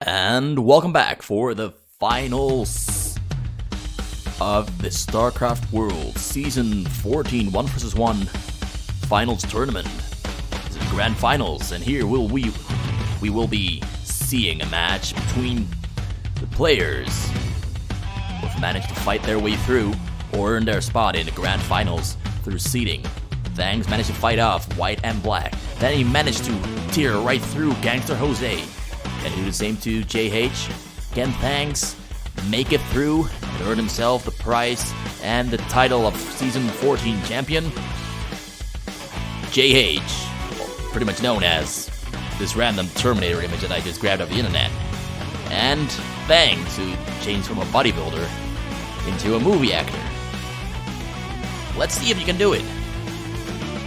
And welcome back for the finals of the StarCraft World Season 14 1 vs 1 Finals Tournament. This is the Grand Finals, and here we will be seeing a match between the players who have managed to fight their way through or earn their spot in the Grand Finals through seeding. Thangs managed to fight off White and Black. Then he managed to tear right through Gangster Jose. And do the same to JH. Again, Thangs make it through and earn himself the prize and the title of Season 14 champion. JH, pretty much known as this random Terminator image that I just grabbed off the internet. And Thangs, who changed from a bodybuilder into a movie actor. Let's see if you can do it.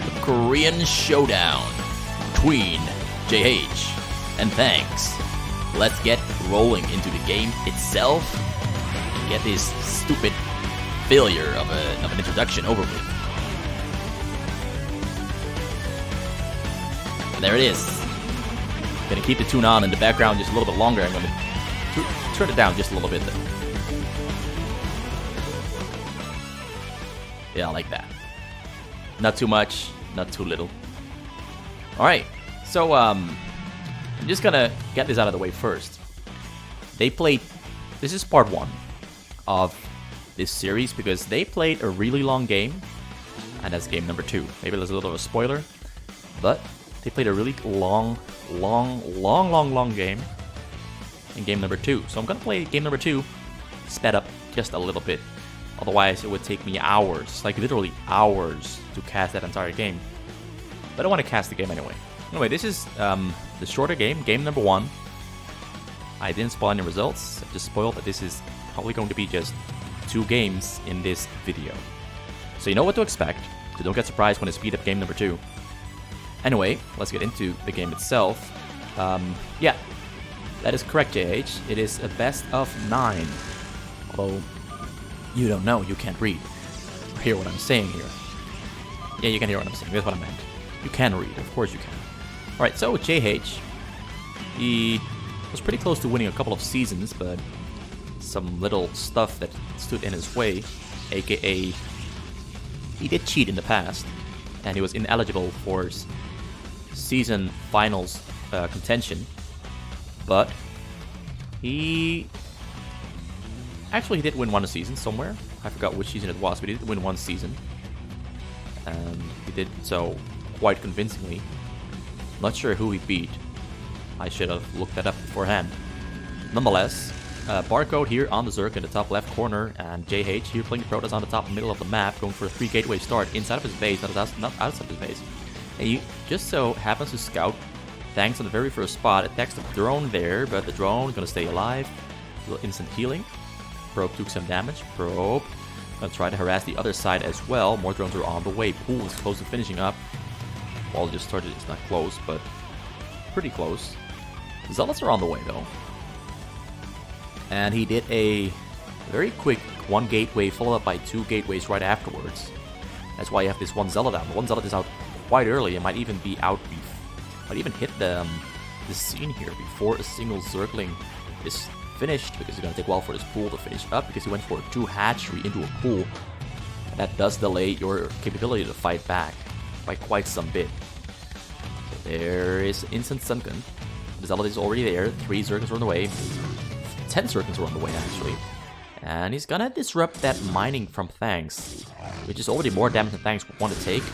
The Korean Showdown between JH and Thanks. Let's get rolling into the game itself and get this stupid failure of an introduction over with. And there it is. I'm gonna keep the tune on in the background just a little bit longer. I'm gonna turn it down just a little bit though. Yeah, I like that. Not too much, not too little. Alright, so I'm just gonna get this out of the way first. They played, this is part 1 of this series because they played a really long game, and that's game number 2. Maybe there's a little of a spoiler, but they played a really long game in game number 2. So I'm gonna play game number 2, sped up just a little bit. Otherwise, it would take me hours, like literally hours, to cast that entire game. But I want to cast the game anyway. Anyway, this is the shorter game, game number 1. I didn't spoil any results, I just spoiled that this is probably going to be just 2 games in this video. So you know what to expect, so don't get surprised when I speed up game number 2. Anyway, let's get into the game itself. Yeah, that is correct, JH. It is a best of 9. Although, you don't know, you can't read. Hear what I'm saying here. Yeah, you can hear what I'm saying, that's what I meant. You can read, of course you can. Alright, so JH, he was pretty close to winning a couple of seasons, but some little stuff that stood in his way, aka he did cheat in the past, and he was ineligible for season finals contention, but he did win one season somewhere. I forgot which season it was, but he did win one season, and he did so quite convincingly. Not sure who he beat. I should have looked that up beforehand. Nonetheless, Barcode here on the Zerg in the top left corner, and JH here playing the Protoss on the top middle of the map, going for a 3 gateway start inside of his base, not outside his base. And he just so happens to scout Thanks on the very first spot, attacks the drone there, but the drone is going to stay alive. A little instant healing. Probe took some damage. Probe gonna try to harass the other side as well. More drones are on the way. Pool is close to finishing up. Wall just started, it's not close, but pretty close. Zealots are on the way though. And he did a very quick 1 gateway followed up by 2 gateways right afterwards. That's why you have this 1 Zealot out. The 1 Zealot is out quite early and might even be out, might even hit the scene here before a single Zergling is finished, because it's going to take a while for this pool to finish up, because he went for a 2 hatchery into a pool. And that does delay your capability to fight back by quite some bit. So there is instant sunken. The Zealot is already there. 3 Zerglings are on the way. 10 Zerglings are on the way actually. And he's gonna disrupt that mining from Thanks, which is already more damage than Thanks would want to take.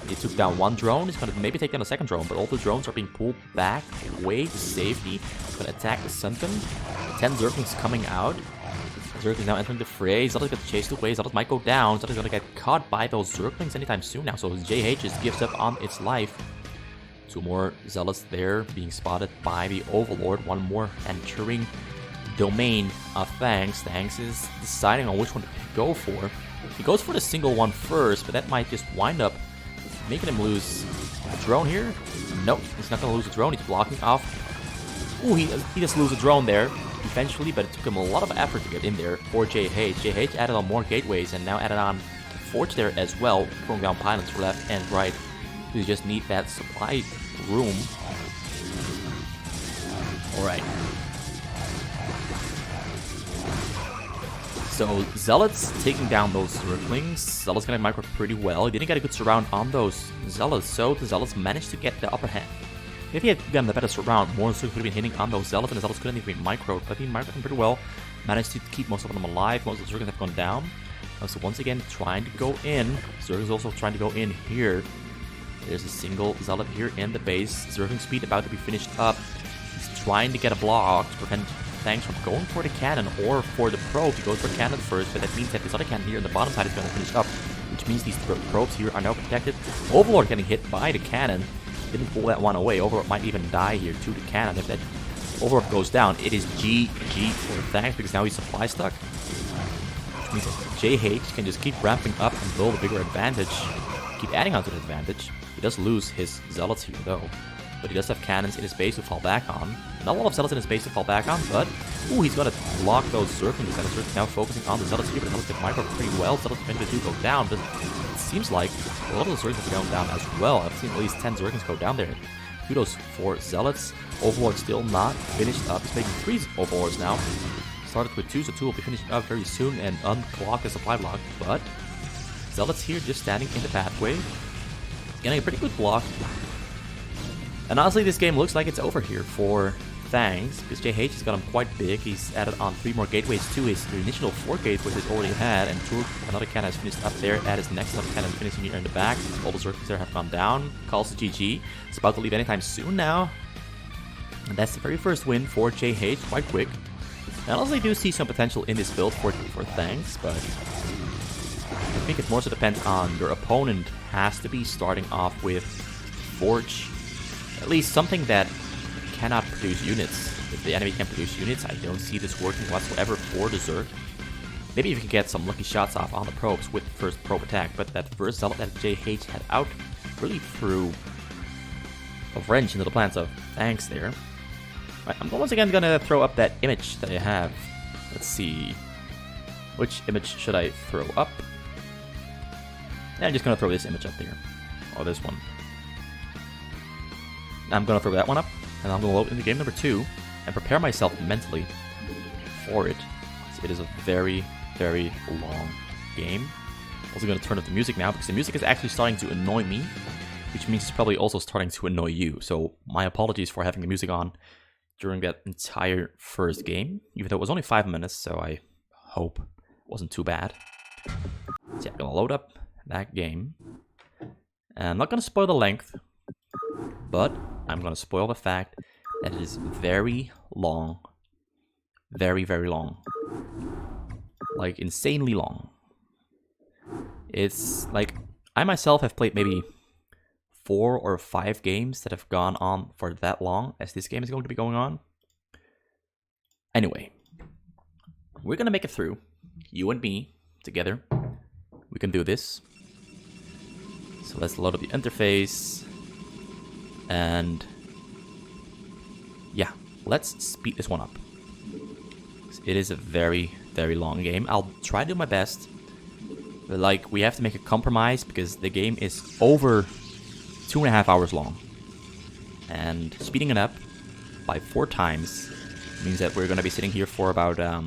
He took down 1 drone, he's gonna maybe take down a 2nd drone, but all the drones are being pulled back away to safety. He's gonna attack the Sunken. 10 Zerglings coming out. Zerglings now entering the fray. Zealot's gonna chase away. Zealot might go down. Zealot's gonna get caught by those Zerglings anytime soon now, so JH just gives up on its life. 2 more Zealots there being spotted by the Overlord. 1 more entering domain of Thanks. Thanks is deciding on which one to go for. He goes for the single one first, but that might just wind up making him lose the drone here. Nope, he's not gonna lose the drone. He's blocking off. Ooh, he does lose a drone there eventually, but it took him a lot of effort to get in there for JH. JH added on more gateways and now added on Forge there as well, throwing down pylons left and right. You just need that supply room. Alright. So Zealots taking down those Zerglings. Zealots gonna micro pretty well. He didn't get a good surround on those Zealots, so the Zealots managed to get the upper hand. If he had gotten the better surround, more Zerglings would have been hitting on those Zealots, and the Zealots couldn't even micro, but he microed them pretty well. Managed to keep most of them alive. Most of the Zerglings have gone down. So once again, trying to go in. Zerglings also trying to go in here. There's a single Zealot here in the base. Zergling speed about to be finished up. He's trying to get a block to prevent Thanks from going for the cannon or for the probe. He goes for cannon first, but that means that this other cannon here on the bottom side is going to finish up, which means these probes here are now protected. Overlord getting hit by the cannon. Didn't pull that one away. Overlord might even die here to the cannon. If that Overlord goes down, it is GG for Thanks, because now he's supply stuck. Which means that JH can just keep ramping up and build a bigger advantage. Keep adding on to the advantage. He does lose his Zealots here though. But he does have cannons in his base to fall back on. Not a lot of Zealots in his base to fall back on, but... Ooh, he's gonna block those Zerglings. And Zerglings now focusing on the Zealots here, but the Zealots get micro pretty well. Zealots eventually do go down, but it seems like a lot of the Zerglings have gone down as well. I've seen at least 10 Zerglings go down there. Kudos for Zealots. Overlord still not finished up. He's making 3 Overlords now. Started with 2, so 2 will be finishing up very soon and unclock the supply block, but... Zealots here just standing in the pathway. Getting a pretty good block. And honestly, this game looks like it's over here for Thanks, because JH has got him quite big. He's added on 3 more gateways to his initial 4 gateways he's already had, and another cannon has finished up there at his next other cannon finishing here in the back. All the Zerglings there have gone down. Calls to GG. It's about to leave anytime soon now. And that's the very first win for JH, quite quick. And I honestly do see some potential in this build for Thanks, but I think it more so depends on your opponent has to be starting off with Forge. At least something that cannot produce units. If the enemy can produce units, I don't see this working whatsoever for the Zerg. Maybe if you can get some lucky shots off on the probes with the first probe attack, but that first Zealot that JH had out really threw a wrench into the plans of Thanks there. Right, I'm once again gonna throw up that image that I have. Let's see. Which image should I throw up? Yeah, I'm just gonna throw this image up there. Or this one. I'm gonna throw that one up, and I'm gonna load into game number 2 and prepare myself mentally for it. So it is a very, very long game. Also gonna turn up the music now, because the music is actually starting to annoy me, which means it's probably also starting to annoy you. So my apologies for having the music on during that entire first game, even though it was only 5 minutes, so I hope it wasn't too bad. So yeah, I'm gonna load up that game. And I'm not gonna spoil the length, but I'm gonna spoil the fact that it is very long. Very, very long. Like, insanely long. It's like, I myself have played maybe 4 or 5 games that have gone on for that long as this game is going to be going on. Anyway, we're gonna make it through. You and me, together. We can do this. So let's load up the interface. And yeah, let's speed this one up. It is a very, very long game. I'll try to do my best. But like, we have to make a compromise because the game is over 2.5 hours long. And speeding it up by 4 times means that we're going to be sitting here for about, I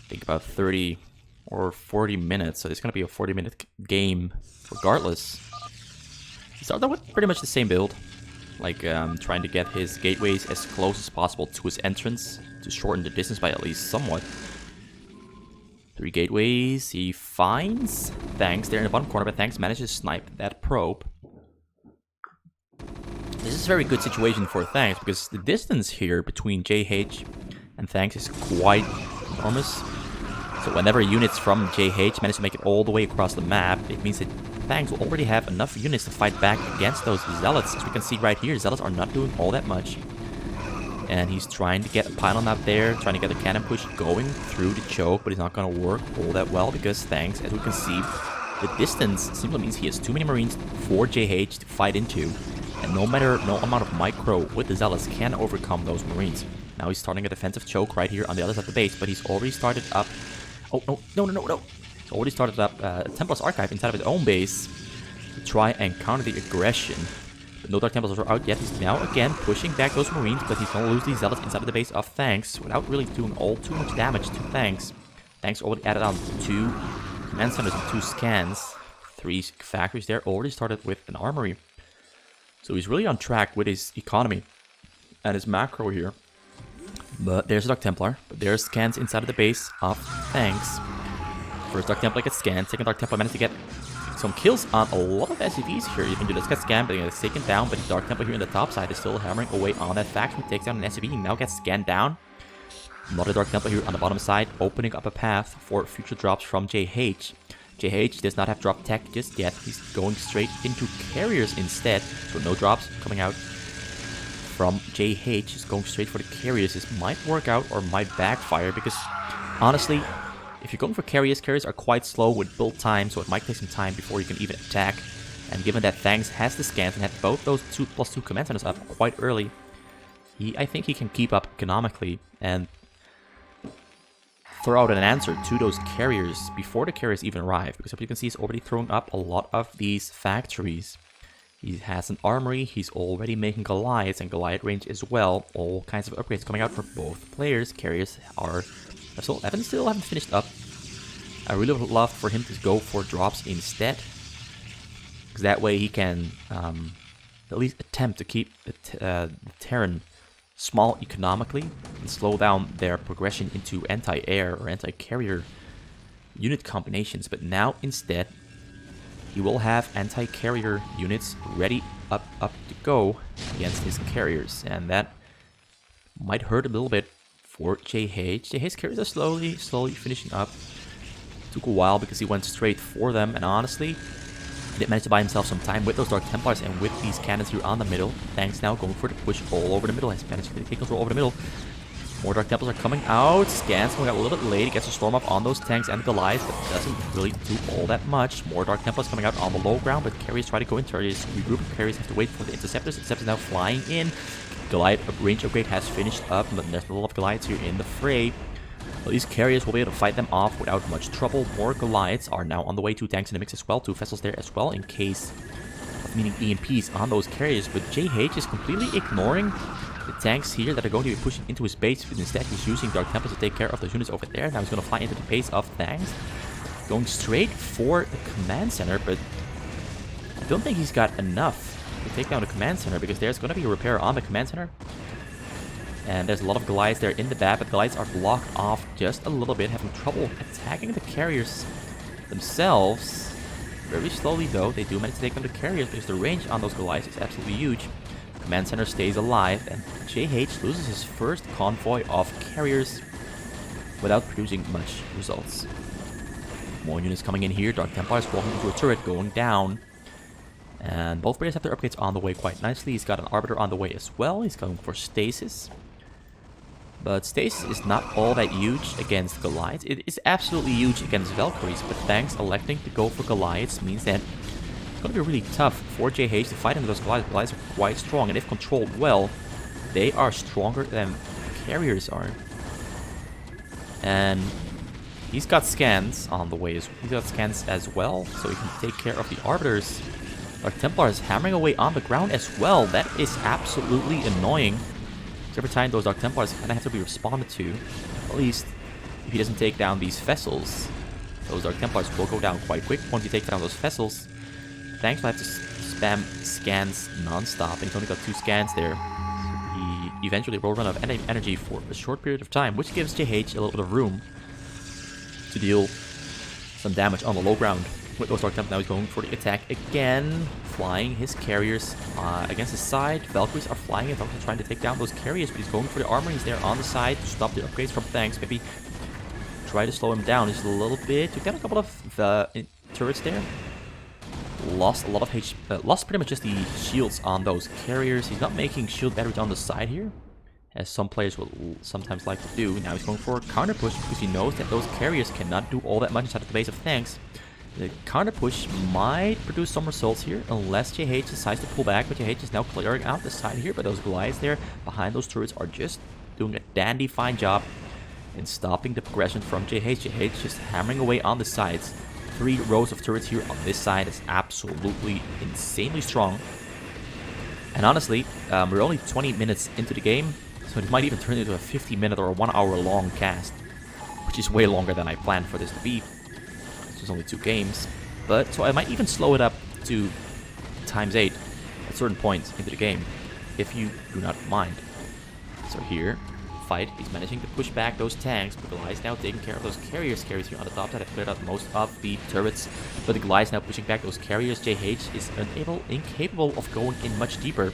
think about 30 or 40 minutes. So it's going to be a 40-minute game regardless. He started with pretty much the same build, like trying to get his gateways as close as possible to his entrance to shorten the distance by at least somewhat. 3 gateways, he finds Thanks there in the bottom corner, but Thanks manages to snipe that probe. This is a very good situation for Thanks, because the distance here between JH and Thanks is quite enormous. So whenever units from JH manage to make it all the way across the map, it means that Thanks will already have enough units to fight back against those Zealots. As we can see right here, Zealots are not doing all that much. And he's trying to get a pylon out there, trying to get the cannon push going through the choke, but it's not going to work all that well because Thanks, as we can see, the distance simply means he has too many Marines for JH to fight into. And no amount of micro with the Zealots can overcome those Marines. Now he's starting a defensive choke right here on the other side of the base, but he's already started up... Oh, no. He's already started up Templar's Archive inside of his own base to try and counter the aggression. But no Dark Templars are out yet. He's now again pushing back those Marines, but he's going to lose these Zealots inside of the base of Thanks without really doing all too much damage to Thanks. Tanks already added on 2 command centers and 2 scans. 3 factories there. Already started with an armory. So he's really on track with his economy and his macro here. But there's a Dark Templar. But there's scans inside of the base of tanks. First Dark Templar gets scanned. Second Dark Templar managed to get some kills on a lot of SCVs here. Even though this gets scanned, but he gets taken down. But the Dark Templar here in the top side is still hammering away on that faction. Takes down an SCV. He now gets scanned down. Another Dark Templar here on the bottom side, opening up a path for future drops from JH. JH does not have drop tech just yet. He's going straight into carriers instead. So no drops coming out from JH. He's going straight for the carriers. This might work out or might backfire because honestly, if you're going for carriers, carriers are quite slow with build time, so it might take some time before you can even attack. And given that Thanks has the scans and had both those 2+2 command centers up quite early, I think he can keep up economically and throw out an answer to those carriers before the carriers even arrive. Because as you can see, he's already throwing up a lot of these factories. He has an armory, he's already making Goliaths and Goliath range as well. All kinds of upgrades coming out for both players. Carriers are still haven't finished up. I really would love for him to go for drops instead. Because that way he can at least attempt to keep the Terran small economically and slow down their progression into anti-air or anti-carrier unit combinations. But now instead he will have anti-carrier units ready up to go against his carriers, and that might hurt a little bit for JH. JH's carriers are slowly finishing up. Took a while because he went straight for them, and honestly he did manage to buy himself some time with those Dark Templars and with these cannons here on the middle. Thanks now going for the push all over the middle. Has managed to take control over the middle. More Dark Templars are coming out. Scans coming out a little bit late. He gets a storm up on those tanks and the Goliaths, but doesn't really do all that much. More Dark Templars coming out on the low ground, but carriers try to go in. Carriers regroup. Carriers have to wait for the Interceptors. Interceptors now flying in. Goliath range upgrade has finished up, but there's a lot of Goliaths here in the fray. Well, these carriers will be able to fight them off without much trouble. More Goliaths are now on the way. 2 tanks in the mix as well. 2 vessels there as well in case of meaning EMPs on those carriers. But JH is completely ignoring the tanks here that are going to be pushing into his base. But instead, he's using Dark Templars to take care of those units over there. Now he's going to fly into the base of tanks. Going straight for the command center, but I don't think he's got enough to take down the command center because there's going to be a repair on the command center. And there's a lot of Goliaths there in the back, but the Goliaths are blocked off just a little bit, having trouble attacking the carriers themselves. Very slowly though, they do manage to take down the carriers because the range on those Goliaths is absolutely huge. Command center stays alive, and JH loses his first convoy of carriers without producing much results. More units coming in here. Dark Templars walking into a turret, going down. And both players have their upgrades on the way quite nicely. He's got an Arbiter on the way as well. He's going for Stasis. But Stasis is not all that huge against Goliaths. It is absolutely huge against Valkyries, but Thanks electing to go for Goliaths means that it's going to be really tough for JH to fight into those Goliaths. Goliaths are quite strong, and if controlled well, they are stronger than carriers are. And he's got scans on the way. He's got scans as well, so he can take care of the Arbiters. Dark Templar is hammering away on the ground as well. That is absolutely annoying. So every time those Dark Templars kind of have to be responded to, at least if he doesn't take down these vessels, those Dark Templars will go down quite quick. Once you take down those vessels, Thanks will have to spam scans non-stop, and he's only got 2 scans there. So he eventually will run out of energy for a short period of time, which gives JH a little bit of room to deal some damage on the low ground. With those Dark Templars, now he's going for the attack again, flying his carriers against his side. Valkyries are flying in, Valkyries are trying to take down those carriers, but he's going for the armor. He's there on the side to stop the upgrades from Thanks. Maybe try to slow him down just a little bit. Took down a couple of turrets there. Lost a lot of HP, lost pretty much just the shields on those carriers. He's not making shield batteries on the side here, as some players will sometimes like to do. Now he's going for a counter push because he knows that those carriers cannot do all that much inside of the base of Thanks. The counter push might produce some results here, unless JH decides to pull back, but JH is now clearing out the side here, but those Goliaths there behind those turrets are just doing a dandy fine job in stopping the progression from JH. JH just hammering away on the sides. 3 rows of turrets here on this side is absolutely insanely strong. And honestly, we're only 20 minutes into the game, so it might even turn into a 50-minute or a 1-hour long cast. which is way longer than I planned for this to be. It's just only 2 games. But, so I might even slow it up to ×8 at certain points into the game, if you do not mind. So here, fight, he's managing to push back those tanks, but Goliath's now taking care of those carriers here on the top side. I've cleared out most of the turrets, but the Goliath's now pushing back those carriers. JH is incapable of going in much deeper.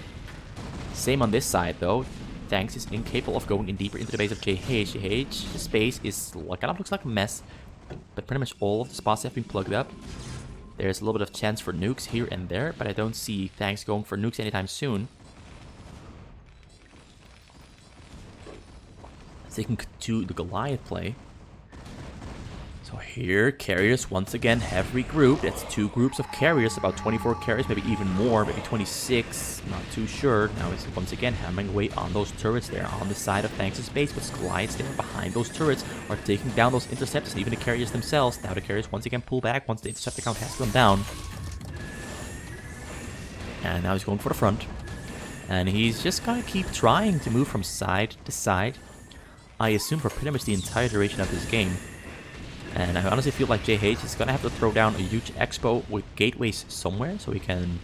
Same on this side though. Tanks is incapable of going in deeper into the base of JH. JH, the space is kind of looks like a mess, but pretty much all of the spots have been plugged up. There's a little bit of chance for nukes here and there, but I don't see tanks going for nukes anytime soon. Taking to the Goliath play. So here, carriers once again have regrouped. That's 2 groups of carriers, about 24 carriers, maybe even more, maybe 26, not too sure. Now it's once again hammering away on those turrets there on the side of Tanks' base, but Goliaths there behind those turrets are taking down those interceptors, even the carriers themselves. Now the carriers once again pull back once the interceptor count has gone down. And now he's going for the front. And he's just gonna keep trying to move from side to side, I assume, for pretty much the entire duration of this game. And I honestly feel like JH is going to have to throw down a huge expo with gateways somewhere, so he can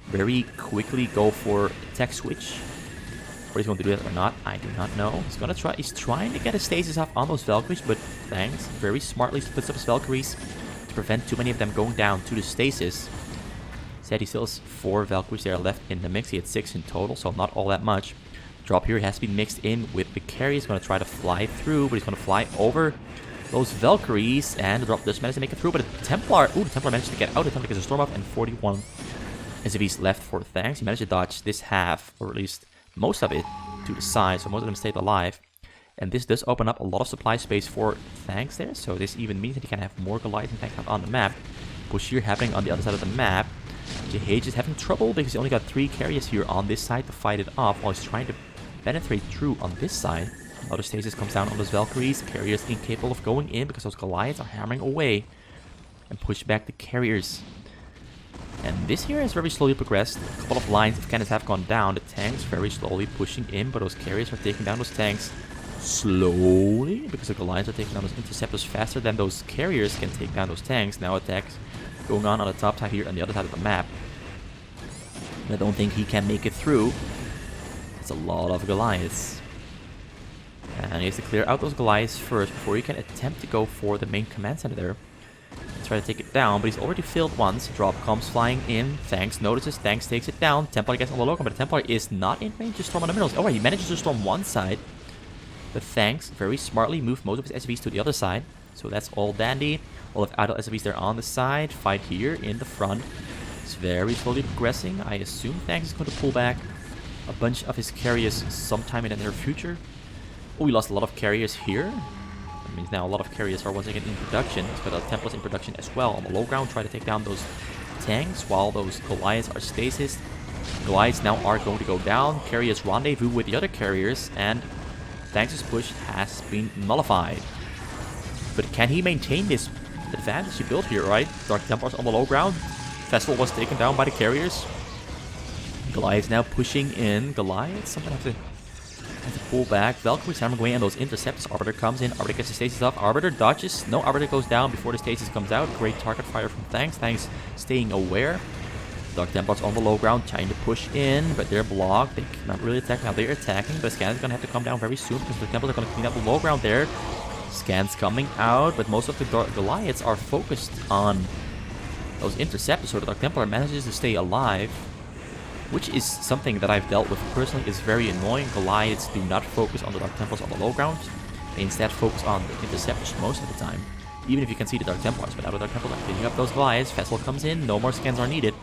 very quickly go for tech switch. Whether he's going to do that or not, I do not know. He's trying to get a stasis off on those Valkyries, but Thanks very smartly splits up his Valkyries to prevent too many of them going down to the stasis. Said he still has 4 Valkyries there left in the mix. He had 6 in total, so not all that much. Drop here has to be mixed in with the carry. He's going to try to fly through, but he's going to fly over those Valkyries, and the drop does manage to make it through, but the Templar managed to get out. The Templar gets a storm off, and 41 SCVs left for Thanks. He managed to dodge this half, or at least most of it, to the side, so most of them stayed alive. And this does open up a lot of supply space for Thanks there, so this even means that he can have more Goliath and Tanks out on the map. Push here happening on the other side of the map. JH is having trouble because he only got 3 carriers here on this side to fight it off, while he's trying to penetrate through on this side. Another stasis comes down on those Valkyries. Carriers incapable of going in because those Goliaths are hammering away and push back the carriers. And this here has very slowly progressed. A couple of lines of cannons have gone down. The tanks very slowly pushing in, but those carriers are taking down those tanks slowly because the Goliaths are taking down those interceptors faster than those carriers can take down those tanks. Now attacks going on the top side here on the other side of the map. I don't think he can make it through. It's a lot of Goliaths. And he has to clear out those Goliaths first before he can attempt to go for the main command center there. Try to take it down, but he's already failed once. Drop comes flying in. Thanks notices. Thanks takes it down. Templar gets on the local, but the Templar is not in range to storm on the middles. Oh, he manages to storm one side. But Thanks very smartly moved most of his SCVs to the other side. So that's all dandy. All of idle SCVs there on the side. Fight here in the front. It's very slowly progressing. I assume Thanks is going to pull back a bunch of his carriers sometime in the near future. Oh, we lost a lot of carriers here. That means now a lot of carriers are once again in production. It's got Templars in production as well. On the low ground, try to take down those tanks while those Goliaths are stasis. Goliaths now are going to go down. Carriers rendezvous with the other carriers, and Thanks' push has been nullified. But can he maintain this advantage he built here, right? Dark Templars on the low ground. Vessel was taken down by the carriers. Goliaths now pushing in. Goliaths, something have to pull back. Valkyries hammering away on those interceptors. Arbiter comes in. Arbiter gets the stasis off. Arbiter dodges. No, Arbiter goes down before the stasis comes out. Great target fire from Thanks. Thanks staying aware. Dark Templars on the low ground trying to push in, but they're blocked. They cannot really attack. Now they're attacking, but Scan's going to have to come down very soon because the Templars are going to clean up the low ground there. Scans coming out, but most of the Goliaths are focused on those interceptors, so the Dark Templar manages to stay alive, which is something that I've dealt with personally. Is very annoying. Goliaths do not focus on the Dark Templars on the low ground. They instead focus on the interceptors most of the time, even if you can see the Dark Templars. But now the Dark Templars are cleaning up those Goliaths. Vessel comes in. No more scans are needed.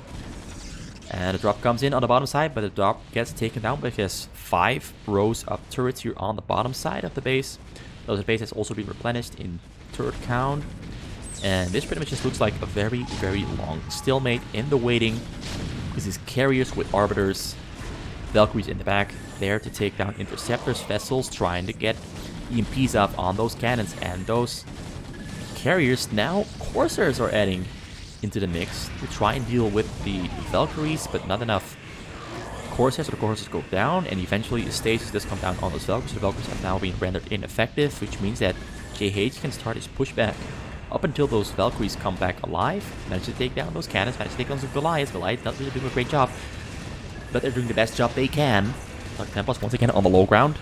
And the drop comes in on the bottom side, but the drop gets taken down because 5 rows of turrets here on the bottom side of the base. Those base has also been replenished in turret count. And this pretty much just looks like a very, very long stalemate in the waiting. This is carriers with arbiters, Valkyries in the back, there to take down interceptors, vessels, trying to get EMPs up on those cannons. And those carriers, now Corsairs are adding into the mix to try and deal with the Valkyries, but not enough Corsairs, so the Corsairs go down, and eventually the stasis does come down on those Valkyries. The Valkyries have now been rendered ineffective, which means that JH can start his pushback up until those Valkyries come back alive. Manage to take down those cannons, manage to take down some Goliaths. Goliaths not really doing a great job, but they're doing the best job they can. Dark Templars once again on the low ground,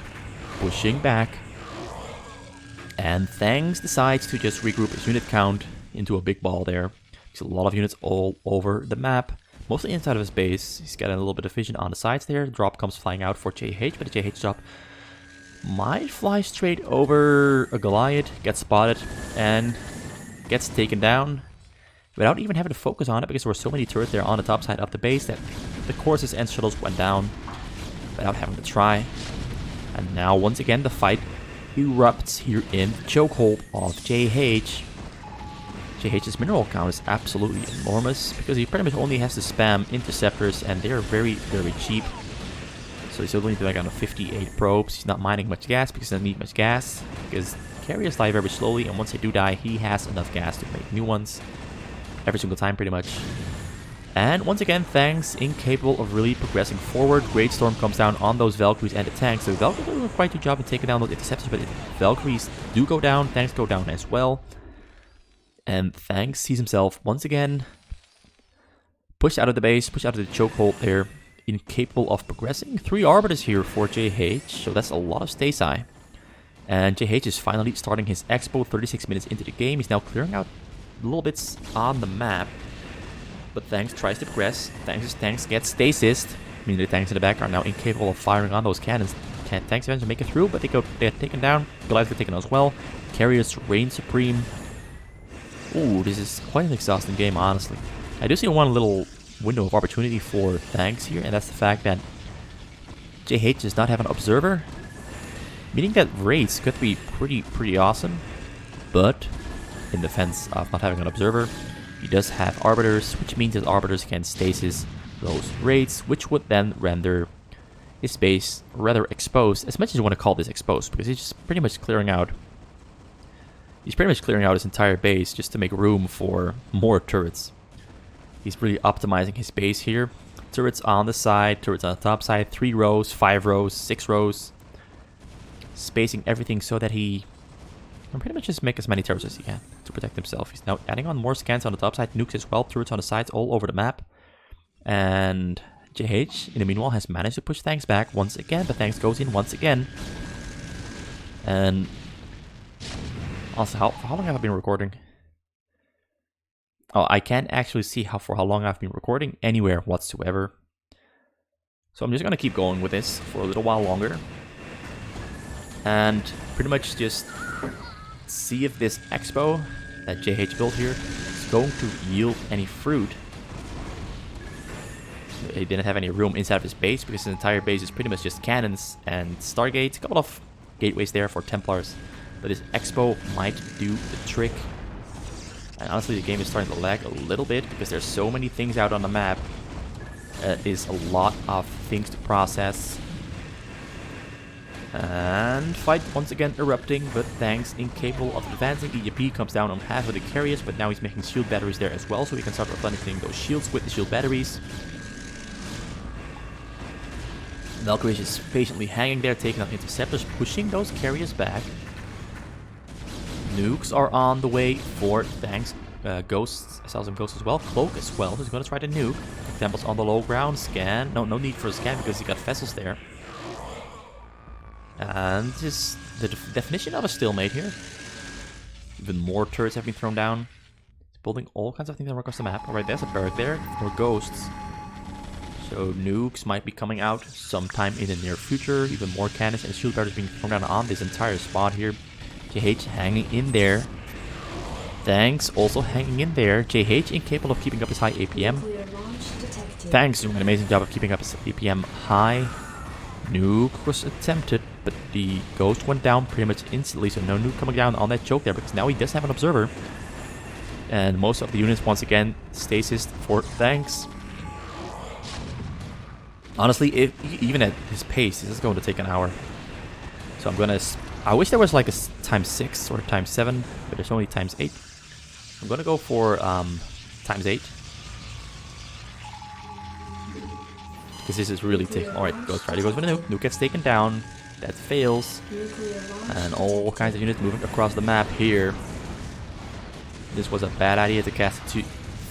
pushing back. And Thanks decides to just regroup his unit count into a big ball there. There's a lot of units all over the map, mostly inside of his base. He's got a little bit of vision on the sides there. The drop comes flying out for JH, but the JH drop might fly straight over a Goliath, gets spotted, and gets taken down without even having to focus on it because there were so many turrets there on the top side of the base that the courses and shuttles went down without having to try. And now, once again, the fight erupts here in the chokehold of JH. JH's mineral count is absolutely enormous because he pretty much only has to spam interceptors and they're very, very cheap. So he's only doing like 58 probes. He's not mining much gas because he doesn't need much gas because carriers die very slowly, and once they do die, he has enough gas to make new ones every single time pretty much. And once again, Thanks incapable of really progressing forward. Great Storm comes down on those Valkyries and the tanks. So Valkyries do quite a good job in taking down those interceptors, but if Valkyries do go down, Thanks go down as well. And Thanks sees himself once again pushed out of the base, pushed out of the chokehold there, incapable of progressing. 3 Arbiters here for JH, so that's a lot of stasi. And JH is finally starting his expo 36 minutes into the game. He's now clearing out little bits on the map. But Thanks tries to progress. Thanks gets stasis. Meaning the tanks in the back are now incapable of firing on those cannons. Thanks eventually make it through, but they get taken down. Goliaths get taken as well. Carriers reign supreme. Ooh, this is quite an exhausting game, honestly. I do see one little window of opportunity for Thanks here, and that's the fact that JH does not have an observer. Meaning that raids could be pretty awesome. But in defense of not having an observer, he does have arbiters, which means that arbiters can stasis those raids, which would then render his base rather exposed, as much as you want to call this exposed, because he's just pretty much clearing out. He's pretty much clearing out his entire base just to make room for more turrets. He's really optimizing his base here. Turrets on the side, turrets on the top side, 3 rows, 5 rows, 6 rows. Spacing everything so that he can pretty much just make as many turrets as he can to protect himself. He's now adding on more scans on the top side, nukes as well, turrets on the sides all over the map. And JH, in the meanwhile, has managed to push Thanks back once again, but Thanks goes in once again. And also, how long have I been recording? Oh, I can't actually see for how long I've been recording anywhere whatsoever. So I'm just going to keep going with this for a little while longer. And pretty much just see if this expo that JH built here is going to yield any fruit. He didn't have any room inside of his base because his entire base is pretty much just cannons and stargates. A couple of gateways there for Templars. But this expo might do the trick. And honestly, the game is starting to lag a little bit because there's so many things out on the map. It is a lot of things to process. And fight once again erupting, but Thanks incapable of advancing. EJP comes down on half of the carriers, but now he's making shield batteries there as well, so he can start replenishing those shields with the shield batteries. Valkyrie is patiently hanging there, taking out interceptors, pushing those carriers back. Nukes are on the way for Thanks. Ghosts, I saw some ghosts as well. Cloak as well, who's going to try to nuke. Temples on the low ground. Scan. No need for a scan because he got vessels there. And this is the definition of a stalemate here. Even more turrets have been thrown down. It's building all kinds of things across the map. Alright, there's a barrack there. More ghosts. So nukes might be coming out sometime in the near future. Even more cannons and shield barriers being thrown down on this entire spot here. JH hanging in there. Thanks also hanging in there. JH incapable of keeping up his high APM. Thanks doing an amazing job of keeping up his APM high. Nuke was attempted, but the ghost went down pretty much instantly, so no nuke coming down on that choke there, because now he does have an observer. And most of the units once again stasis for Thanks. Honestly, even at his pace, this is going to take an hour. So I'm gonna... I wish there was like a times 6 or times 7, but there's only times 8. I'm gonna go for times 8. Because this is really taking... Alright, Ghost Rider goes for the nuke. Nuke gets taken down. That fails. And all kinds of units moving across the map here. This was a bad idea to cast a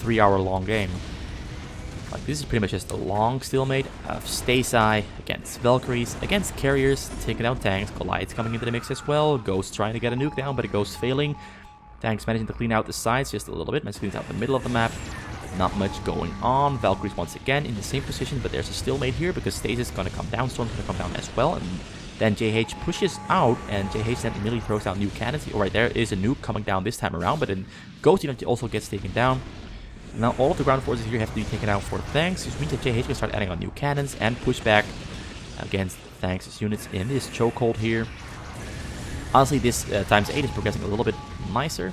3-hour long game. Like, this is pretty much just a long stalemate of Stasi against Valkyries, against carriers, taking down tanks, Goliaths coming into the mix as well, Ghost trying to get a nuke down, but a Ghost failing. Tanks managing to clean out the sides just a little bit, managing to clean out the middle of the map. Not much going on. Valkyries once again in the same position, but there's a stalemate here because Stasis is going to come down, Storm's going to come down as well, and then JH pushes out, and JH then immediately throws out new cannons. Alright, there is a nuke coming down this time around, but then Ghost unit also gets taken down. Now all of the ground forces here have to be taken out for tanks, which means that JH can start adding on new cannons and push back against tanks' units in this chokehold here. Honestly, this times 8 is progressing a little bit nicer.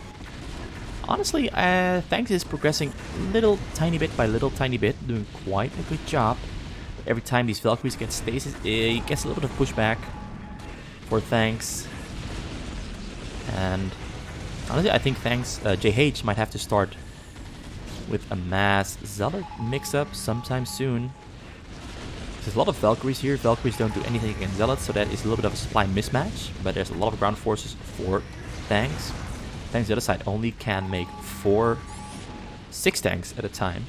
Honestly, tanks is progressing little tiny bit by little tiny bit, doing quite a good job. Every time these Valkyries get stasis, it gets a little bit of pushback for tanks. And honestly, I think tanks, JH might have to start with a mass Zealot mix-up sometime soon. There's a lot of Valkyries here. Valkyries don't do anything against Zealots, so that is a little bit of a supply mismatch. But there's a lot of ground forces for tanks. Tanks the other side only can make 6 tanks at a time.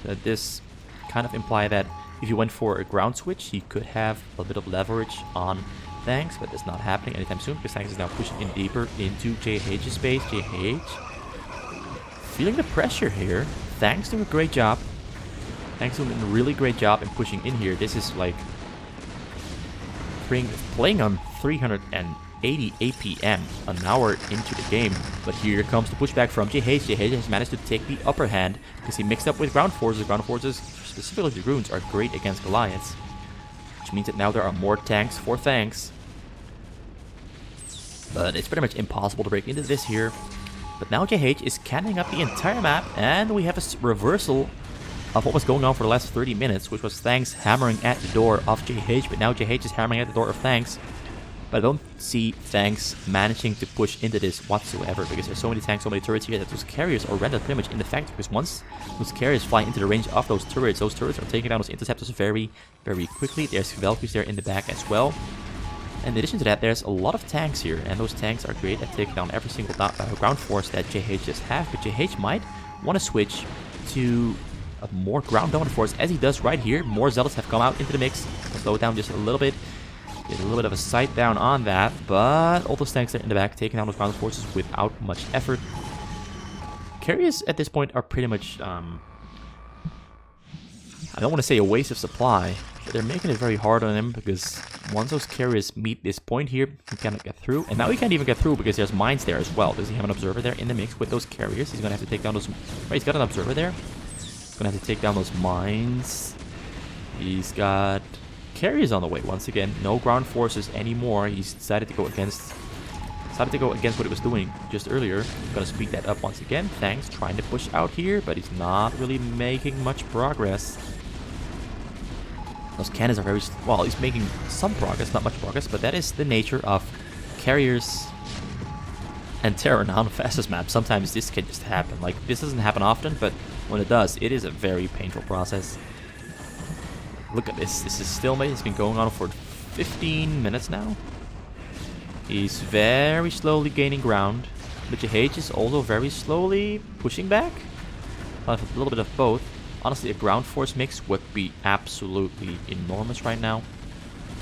This kind of imply that if you went for a ground switch, you could have a bit of leverage on tanks, but that's not happening anytime soon because tanks is now pushing in deeper into JH's space. JH feeling the pressure here. Tanks doing a great job. Tanks doing a really great job in pushing in here. This is like playing on 380 APM an hour into the game. But here comes the pushback from JH. JH has managed to take the upper hand because he mixed up with ground forces. Ground forces, specifically the Runes, are great against Goliaths. Which means that now there are more tanks for tanks. But it's pretty much impossible to break into this here. But now JH is canning up the entire map, and we have a reversal of what was going on for the last 30 minutes, which was tanks hammering at the door of JH, but now JH is hammering at the door of tanks. But I don't see tanks managing to push into this whatsoever, because there's so many tanks, so many turrets here that those carriers are rendered pretty much ineffective, because once those carriers fly into the range of those turrets are taking down those interceptors very, very quickly. There's Valkyries there in the back as well. In addition to that, there's a lot of tanks here, and those tanks are great at taking down every single ground force that JH just have, but JH might want to switch to a more ground dominant force, as he does right here. More Zealots have come out into the mix. Slow it down just a little bit. Get a little bit of a sight down on that, but all those tanks there in the back taking down those ground forces without much effort. Carriers at this point are pretty much, I don't want to say a waste of supply, but they're making it very hard on him, because once those carriers meet this point here, he cannot get through. And now he can't even get through because there's mines there as well. Does he have an observer there in the mix with those carriers? He's going to have to take down those... Right, he's got an observer there. He's going to have to take down those mines. He's got carriers on the way once again. No ground forces anymore. He's decided to go against what he was doing just earlier. I'm going to speed that up once again. Thanks, trying to push out here, but he's not really making much progress. Those cannons are very... Well, he's making some progress, not much progress, but that is the nature of carriers and terror on the fastest map. Sometimes this can just happen. Like, this doesn't happen often, but when it does, it is a very painful process. Look at this. This is stalemate. It's been going on for 15 minutes now. He's very slowly gaining ground, but JH is also very slowly pushing back. A little bit of both. Honestly, a ground force mix would be absolutely enormous right now.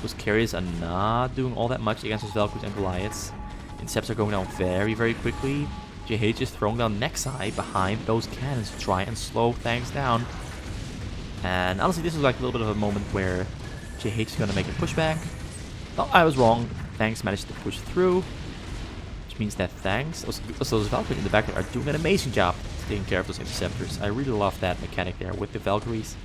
Those carriers are not doing all that much against those Valkyries and Goliaths. Intercepts are going down very, very quickly. JH is throwing down Nexi behind those cannons to try and slow things down. And honestly, this is like a little bit of a moment where JH is going to make a pushback. Well, I was wrong. Tanks managed to push through, which means that tanks, those Valkyries in the back are doing an amazing job taking care of those interceptors. I really love that mechanic there with the Valkyries.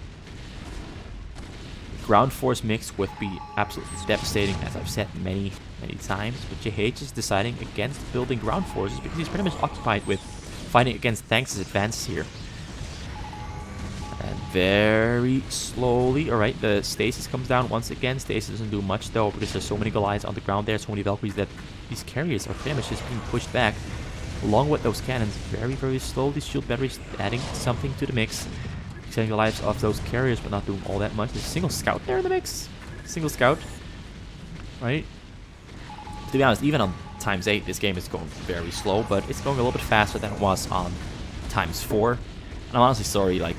Ground force mix would be absolutely devastating, as I've said many, many times. But JH is deciding against building ground forces because he's pretty much occupied with fighting against tanks' advances here. And very slowly, alright, the stasis comes down once again. Stasis doesn't do much though, because there's so many Goliaths on the ground there, so many Valkyries, that these carriers are pretty much just being pushed back along with those cannons. Very, very slow. These shield batteries adding something to the mix, extending the lives of those carriers, but not doing all that much. There's a single scout there in the mix. Single scout. right? To be honest, even on times 8, this game is going very slow, but it's going a little bit faster than it was on times 4. And I'm honestly sorry, like,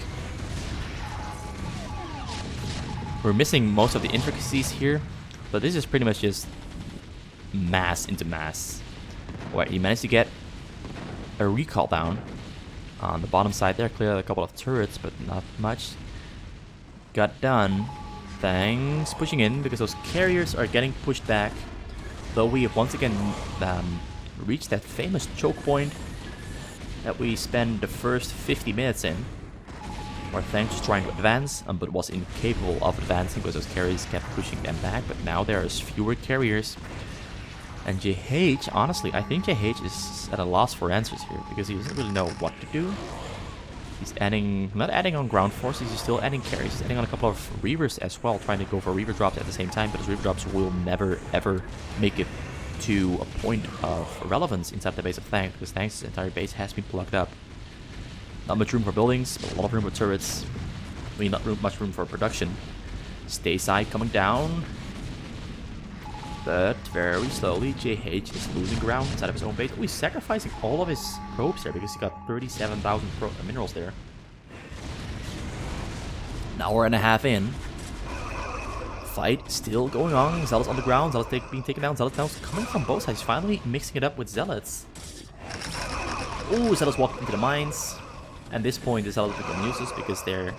we're missing most of the intricacies here, but this is pretty much just mass into mass. Alright, he managed to get a recall down on the bottom side there, cleared a couple of turrets, but not much got done. Thanks, pushing in because those carriers are getting pushed back. Though we have once again reached that famous choke point that we spent the first 50 minutes in. Where Thanks was trying to advance, but was incapable of advancing because those carriers kept pushing them back. But now there is fewer carriers. And JH, honestly, I think JH is at a loss for answers here because he doesn't really know what to do. He's adding, not adding on ground forces, he's still adding carries. He's adding on a couple of Reavers as well, trying to go for Reaver drops at the same time, but those Reaver drops will never ever make it to a point of relevance inside the base of Thanks, because Thanks' entire base has been plugged up. Not much room for buildings, but a lot of room for turrets. I mean, not much room for production. Stay side coming down. But very slowly, JH is losing ground inside of his own base. Oh, he's sacrificing all of his probes there because he got 37,000 minerals there. An hour and a half in. Fight still going on. Zealots on the ground. Zealots being taken down. Zealots now coming from both sides. Finally mixing it up with Zealots. Oh, Zealots walking into the mines. At this point, the Zealots become useless because there's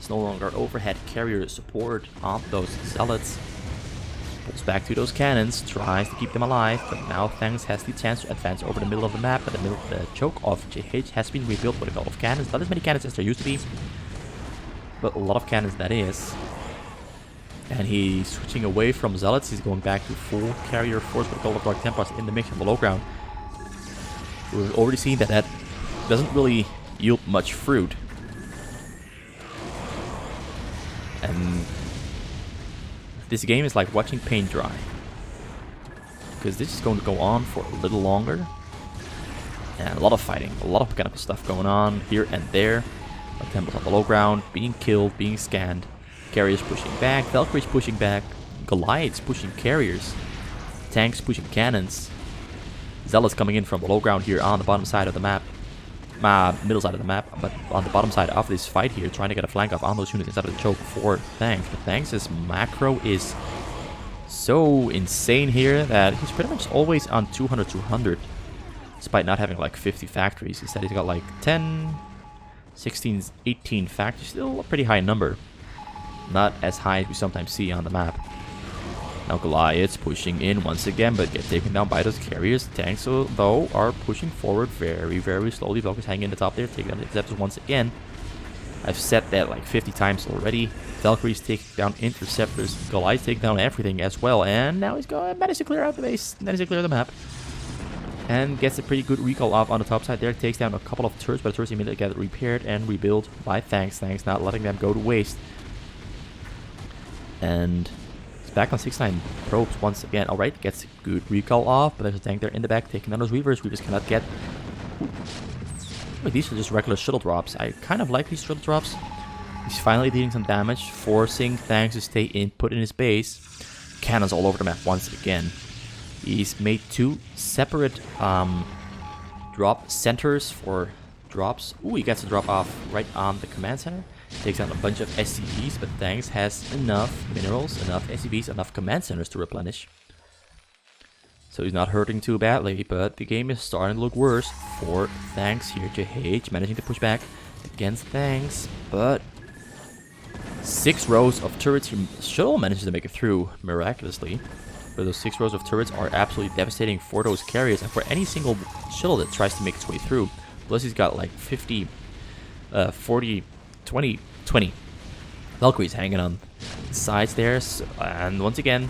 no longer overhead carrier support on those Zealots. Pulls back to those cannons, tries to keep them alive, but now Thanks has the chance to advance over the middle of the map, but the choke of JH has been rebuilt with a couple of cannons. Not as many cannons as there used to be, but a lot of cannons that is. And he's switching away from Zealots, he's going back to full carrier force with a couple of Dark Templars in the mix on the low ground. We've already seen that that doesn't really yield much fruit. And this game is like watching paint dry. Because this is going to go on for a little longer. And a lot of fighting, a lot of mechanical stuff going on here and there. Temples on the low ground, being killed, being scanned. Carriers pushing back, Valkyries pushing back. Goliaths pushing carriers. Tanks pushing cannons. Zealots coming in from the low ground here on the bottom side of the map. Middle side of the map, but on the bottom side of this fight here, trying to get a flank off on those units inside of the choke for Thanks. But Thanks' macro is so insane here that he's pretty much always on 200, despite not having like 50 factories. Instead, he's got like 10, 16, 18 factories, still a pretty high number. Not as high as we sometimes see on the map. Now Goliaths pushing in once again, but get taken down by those carriers. Tanks, though, are pushing forward very, very slowly. Valkyries hanging in the top there, taking down the interceptors once again. I've said that like 50 times already. Valkyries taking down interceptors. Goliaths taking down everything as well. And now he's going to manage to clear out the base. Manage to clear the map. And gets a pretty good recall off on the top side there. Takes down a couple of turrets, but the turrets immediately get repaired and rebuilt by Thanks. Thanks not letting them go to waste. And back on 6-9 probes once again. Alright, gets a good recall off, but there's a tank there in the back taking down those Reavers. Reavers cannot get... Wait, these are just regular shuttle drops. I kind of like these shuttle drops. He's finally dealing some damage, forcing Thanks to stay in, put in his base. Cannons all over the map once again. He's made 2 separate drop centers for drops. Ooh, he gets a drop off right on the command center. Takes out a bunch of SCVs, but Thanks has enough minerals, enough SCVs, enough command centers to replenish. So he's not hurting too badly, but the game is starting to look worse for Thanks here. JH managing to push back against Thanks, but 6 rows of turrets. Shuttle manages to make it through miraculously. But those 6 rows of turrets are absolutely devastating for those carriers and for any single shuttle that tries to make its way through. Plus he's got like 50, 40, 20 Valkyries hanging on the sides there. So, and once again,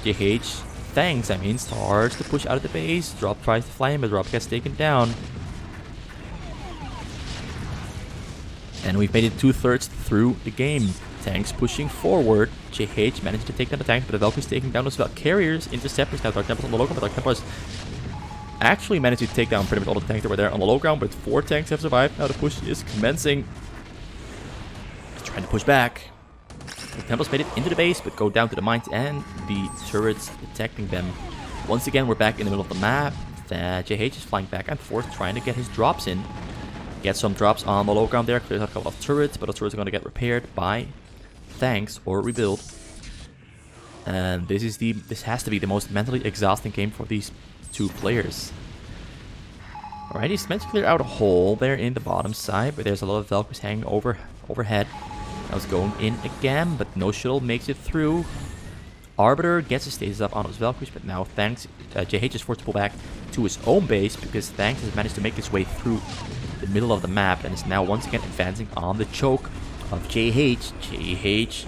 JH, Thanks, I mean, starts to push out of the base. Drop tries to fly in, but Drop gets taken down. And we've made it 2/3 through the game. Tanks pushing forward. JH managed to take down the tanks, but the Valkyries taking down those carriers, interceptors. Now Dark Templars on the low ground, but Dark Templars actually managed to take down pretty much all the tanks that were there on the low ground, but 4 tanks have survived. Now the push is commencing. Trying to push back. The Temples made it into the base, but go down to the mines and the turrets detecting them. Once again, we're back in the middle of the map. JH is flying back and forth, trying to get his drops in. Get some drops on the low ground there, clears out a couple of turrets, but the turrets are going to get repaired by tanks or rebuild. And this has to be the most mentally exhausting game for these two players. Alright, he's meant to clear out a hole there in the bottom side, but there's a lot of Valkyries hanging overhead. I was going in again, but no shuttle makes it through. Arbiter gets his stasis up on those Valkyries, but now Thanks, JH is forced to pull back to his own base because Thanks has managed to make his way through the middle of the map and is now once again advancing on the choke of JH. JH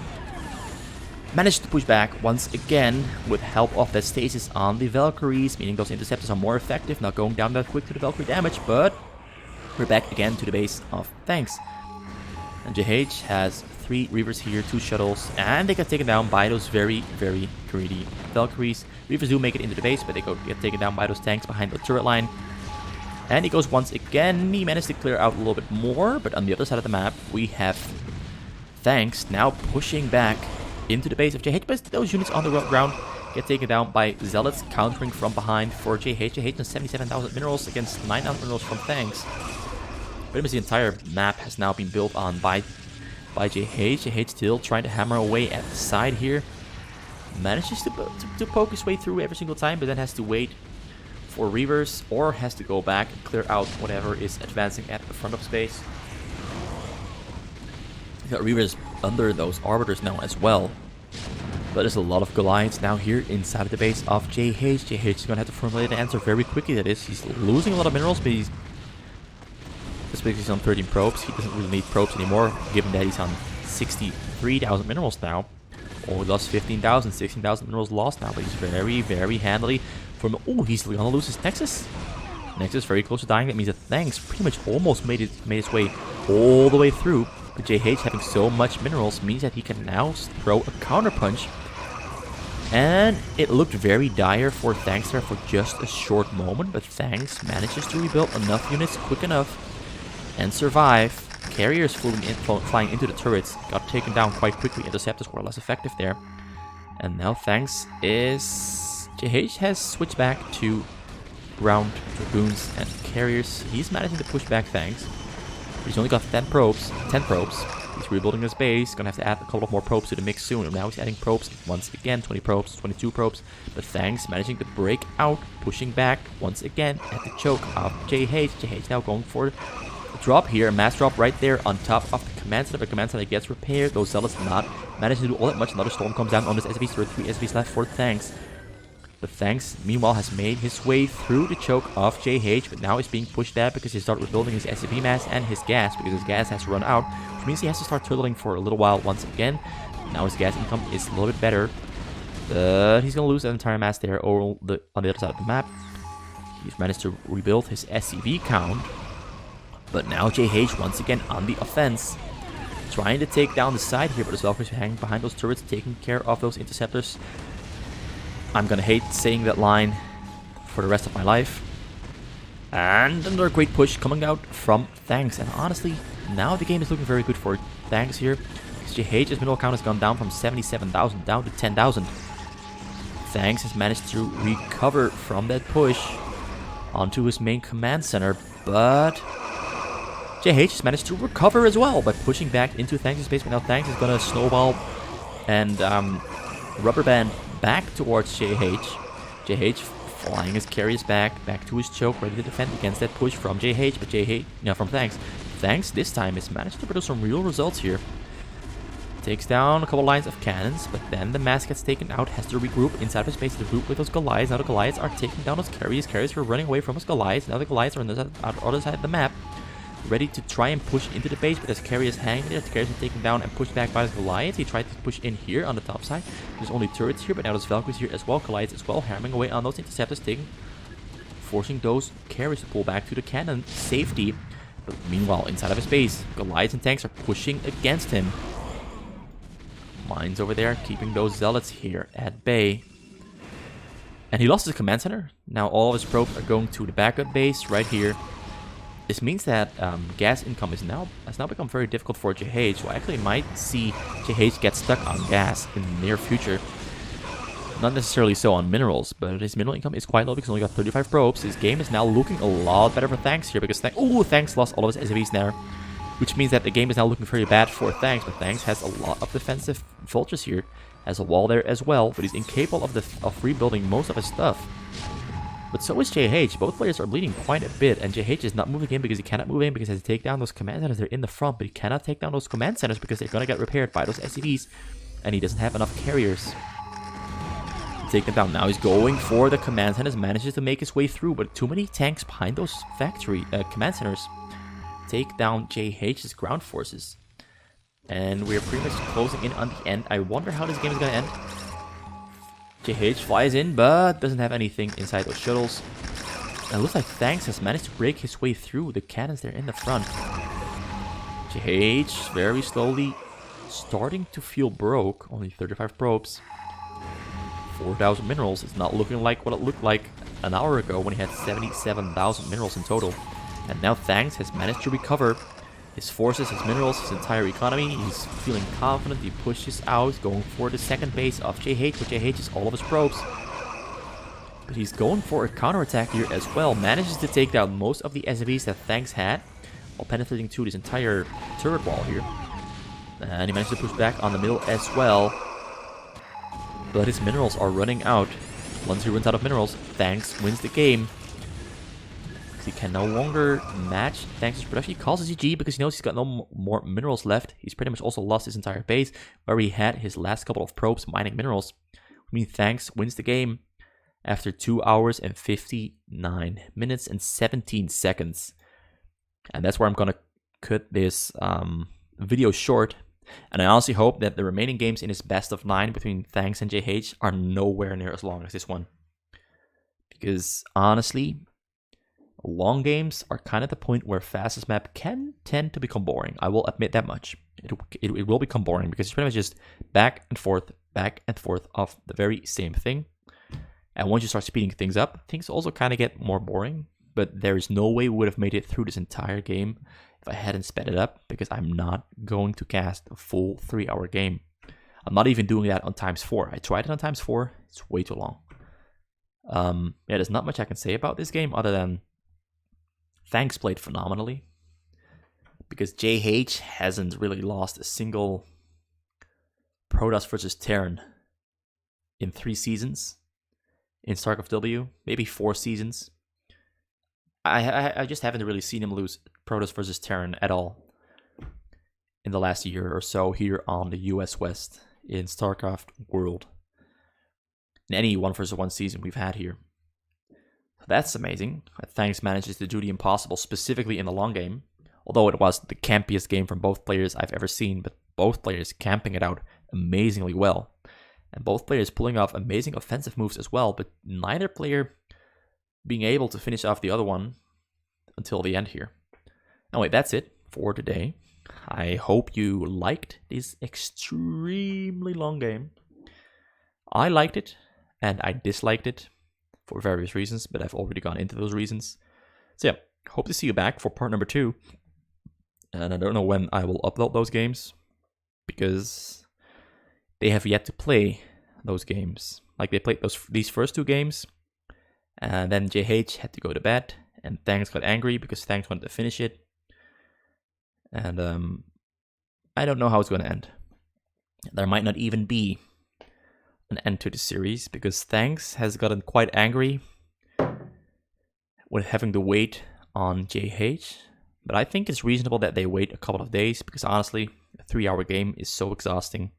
managed to push back once again with help of that stasis on the Valkyries, meaning those interceptors are more effective, not going down that quick to the Valkyrie damage, but we're back again to the base of Thanks. And JH has 3 Reavers here, 2 shuttles, and they get taken down by those very, very greedy Valkyries. Reavers do make it into the base, but they get taken down by those tanks behind the turret line. And he goes once again. He managed to clear out a little bit more, but on the other side of the map, we have Thanks now pushing back into the base of JH, but those units on the ground get taken down by Zealots countering from behind for JH. JH has 77,000 minerals against 9,000 minerals from Thanks. Pretty much the entire map has now been built on by JH. JH still trying to hammer away at the side here. Manages to poke his way through every single time, but then has to wait for Reavers or has to go back and clear out whatever is advancing at the front of space. You got Reavers under those Arbiters now as well. But there's a lot of Goliaths now here inside of the base of JH. JH is going to have to formulate an answer very quickly to this. He's losing a lot of minerals, but he's on 13 probes. He doesn't really need probes anymore, given that he's on 63,000 minerals now. Oh, he lost 15,000, 16,000 minerals lost now, but he's very, very handily from... Oh, he's going to lose his Nexus. Nexus very close to dying. That means that Thanks pretty much almost made his way all the way through. But JH having so much minerals means that he can now throw a counter punch. And it looked very dire for Thanks there for just a short moment, but Thanks manages to rebuild enough units quick enough and survive. Carriers flying into the turrets got taken down quite quickly. Interceptors were less effective there. And now Thanks is... JH has switched back to ground dragoons and carriers. He's managing to push back Thanks. He's only got 10 probes. He's rebuilding his base. Gonna have to add a couple of more probes to the mix soon. And now he's adding probes once again. 20 probes, 22 probes. But Thanks managing to break out, pushing back once again at the choke of JH. JH now going for drop here, a mass drop right there on top of the command center. The command center gets repaired. Those Zealots not managed to do all that much. Another storm comes down on this SCW. There are 3 SCWs left for Thanks. But Thanks, meanwhile, has made his way through the choke of JH, but now is being pushed back because he started rebuilding his SCP mass and his gas, because his gas has run out, which means he has to start turtling for a little while once again. Now his gas income is a little bit better, but he's going to lose that entire mass there on the other side of the map. He's managed to rebuild his SCV count. But now JH once again on the offense. Trying to take down the side here, but as Valkyries hanging behind those turrets, taking care of those interceptors. I'm gonna hate saying that line for the rest of my life. And another great push coming out from Thanks. And honestly, now the game is looking very good for Thanks here. Because JH's mineral count has gone down from 77,000 down to 10,000. Thanks has managed to recover from that push onto his main command center, but JH has managed to recover as well by pushing back into Thanks' base. But now Thanks is going to snowball and rubber band back towards JH. JH flying his carriers back to his choke, ready to defend against that push from JH. But JH, from Thanks. Thanks this time has managed to produce some real results here. Takes down a couple lines of cannons, but then the mass gets taken out, has to regroup inside of his base to regroup with those Goliaths. Now the Goliaths are taking down those carriers. Carriers were running away from those Goliaths. Now the Goliaths are on the other side of the map, ready to try and push into the base, but as carriers hang there, the carriers are taken down and pushed back by the Goliaths. He tried to push in here on the top side. There's only turrets here, but now there's Valkyries here as well, Goliaths as well, hammering away on those interceptors, forcing those carriers to pull back to the cannon safety. But meanwhile, inside of his base, Goliaths and tanks are pushing against him. Mines over there, keeping those Zealots here at bay. And he lost his command center. Now all of his probes are going to the backup base right here. This means that gas income has now become very difficult for JH, so I actually might see JH get stuck on gas in the near future. Not necessarily so on minerals, but his mineral income is quite low because he only got 35 probes. His game is now looking a lot better for Thanks here because Thanks lost all of his SCVs there, which means that the game is now looking very bad for Thanks, but Thanks has a lot of defensive vultures here, has a wall there as well, but he's incapable of rebuilding most of his stuff. But so is JH. Both players are bleeding quite a bit, and JH is not moving in because he cannot move in because he has to take down those command centers. They're in the front, but he cannot take down those command centers because they're going to get repaired by those SCVs, and he doesn't have enough carriers. Take them down. Now he's going for the command centers, manages to make his way through, but too many tanks behind those factory command centers take down JH's ground forces. And we're pretty much closing in on the end. I wonder how this game is going to end. JH flies in, but doesn't have anything inside those shuttles. And it looks like Thanks has managed to break his way through the cannons there in the front. JH very slowly starting to feel broke. Only 35 probes. 4,000 minerals. It's not looking like what it looked like an hour ago when he had 77,000 minerals in total. And now Thanks has managed to recover his forces, his minerals, his entire economy. He's feeling confident. He pushes out, going for the second base of JH, but JH is all of his probes. But he's going for a counterattack here as well. Manages to take down most of the SCVs that Thanks had, while penetrating through this entire turret wall here. And he managed to push back on the middle as well. But his minerals are running out. Once he runs out of minerals, Thanks wins the game. He can no longer match Thanks' production. He calls it GG because he knows he's got no more minerals left. He's pretty much also lost his entire base where he had his last couple of probes mining minerals. I mean, Thanks wins the game after 2 hours and 59 minutes and 17 seconds. And that's where I'm going to cut this video short. And I honestly hope that the remaining games in this best of 9 between Thanks and JH are nowhere near as long as this one. Because honestly, long games are kind of the point where fastest map can tend to become boring. I will admit that much. It will become boring because it's pretty much just back and forth of the very same thing. And once you start speeding things up, things also kind of get more boring. But there is no way we would have made it through this entire game if I hadn't sped it up, because I'm not going to cast a full 3-hour game. I'm not even doing that on ×4. I tried it on ×4. It's way too long. Yeah, there's not much I can say about this game other than Thanks played phenomenally, because JH hasn't really lost a single Protoss versus Terran in 3 seasons in StarCraft W, maybe 4 seasons. I just haven't really seen him lose Protoss versus Terran at all in the last year or so here on the US West in StarCraft World. In any 1 versus 1 season we've had here. That's amazing. Thanks manages to do the impossible, specifically in the long game. Although it was the campiest game from both players I've ever seen, but both players camping it out amazingly well. And both players pulling off amazing offensive moves as well, but neither player being able to finish off the other one until the end here. Anyway, that's it for today. I hope you liked this extremely long game. I liked it, and I disliked it for various reasons, but I've already gone into those reasons. So yeah, hope to see you back for part number 2. And I don't know when I will upload those games, because they have yet to play those games. Like, they played these first 2 games, and then JH had to go to bed, and Thanks got angry because Thanks wanted to finish it. And I don't know how it's going to end. There might not even be an end to the series, because Thanks has gotten quite angry with having to wait on JH. But I think it's reasonable that they wait a couple of days, because honestly, a 3-hour game is so exhausting.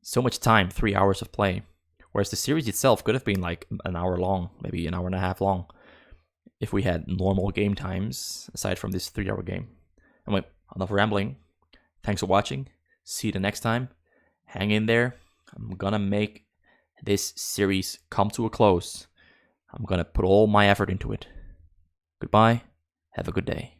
So much time, 3 hours of play. Whereas the series itself could have been like an hour long, maybe an hour and a half long, if we had normal game times aside from this 3-hour game. Anyway, enough rambling. Thanks for watching. See you the next time. Hang in there. I'm gonna make this series come to a close. I'm gonna put all my effort into it. Goodbye. Have a good day.